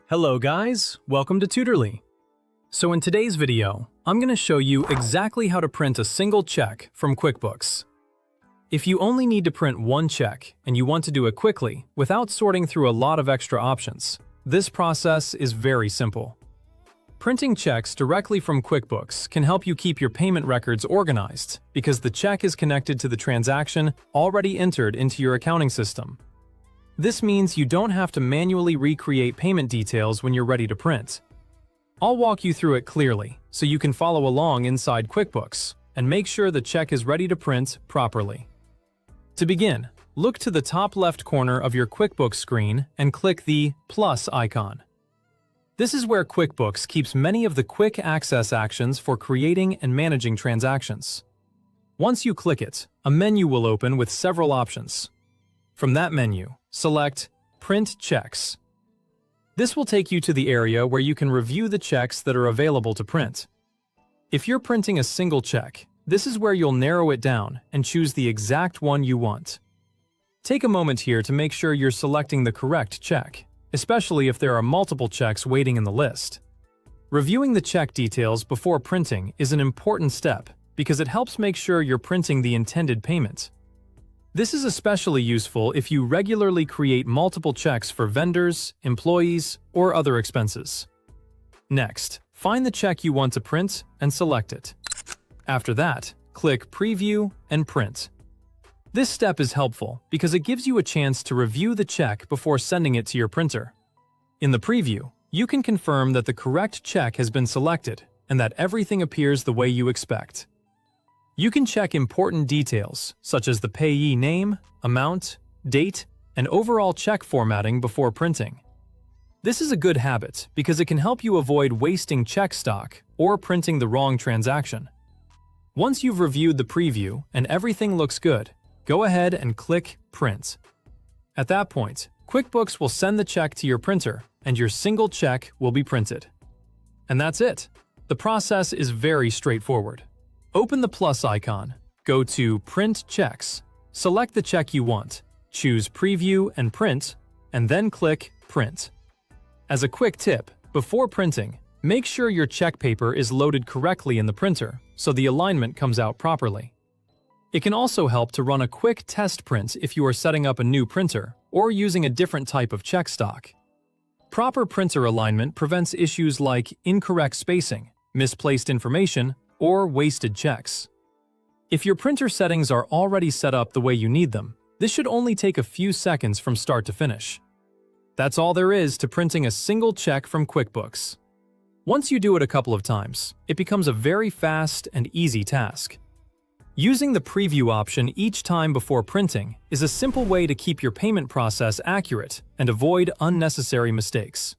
Hello guys, welcome to Tutorly. So in today's video, I'm going to show you exactly how to print a single check from QuickBooks. If you only need to print one check and you want to do it quickly without sorting through a lot of extra options, this process is very simple. Printing checks directly from QuickBooks can help you keep your payment records organized because the check is connected to the transaction already entered into your accounting system. This means you don't have to manually recreate payment details when you're ready to print. I'll walk you through it clearly so you can follow along inside QuickBooks and make sure the check is ready to print properly. To begin, look to the top left corner of your QuickBooks screen and click the plus icon. This is where QuickBooks keeps many of the quick access actions for creating and managing transactions. Once you click it, a menu will open with several options. From that menu, select Print Checks. This will take you to the area where you can review the checks that are available to print. If you're printing a single check, this is where you'll narrow it down and choose the exact one you want. Take a moment here to make sure you're selecting the correct check, especially if there are multiple checks waiting in the list. Reviewing the check details before printing is an important step because it helps make sure you're printing the intended payment. This is especially useful if you regularly create multiple checks for vendors, employees, or other expenses. Next, find the check you want to print and select it. After that, click Preview and Print. This step is helpful because it gives you a chance to review the check before sending it to your printer. In the preview, you can confirm that the correct check has been selected and that everything appears the way you expect. You can check important details, such as the payee name, amount, date, and overall check formatting before printing. This is a good habit because it can help you avoid wasting check stock or printing the wrong transaction. Once you've reviewed the preview and everything looks good, go ahead and click Print. At that point, QuickBooks will send the check to your printer and your single check will be printed. And that's it. The process is very straightforward. Open the plus icon, go to Print Checks, select the check you want, choose Preview and Print, and then click Print. As a quick tip, before printing, make sure your check paper is loaded correctly in the printer so the alignment comes out properly. It can also help to run a quick test print if you are setting up a new printer or using a different type of check stock. Proper printer alignment prevents issues like incorrect spacing, misplaced information, or wasted checks. If your printer settings are already set up the way you need them, this should only take a few seconds from start to finish. That's all there is to printing a single check from QuickBooks. Once you do it a couple of times, it becomes a very fast and easy task. Using the preview option each time before printing is a simple way to keep your payment process accurate and avoid unnecessary mistakes.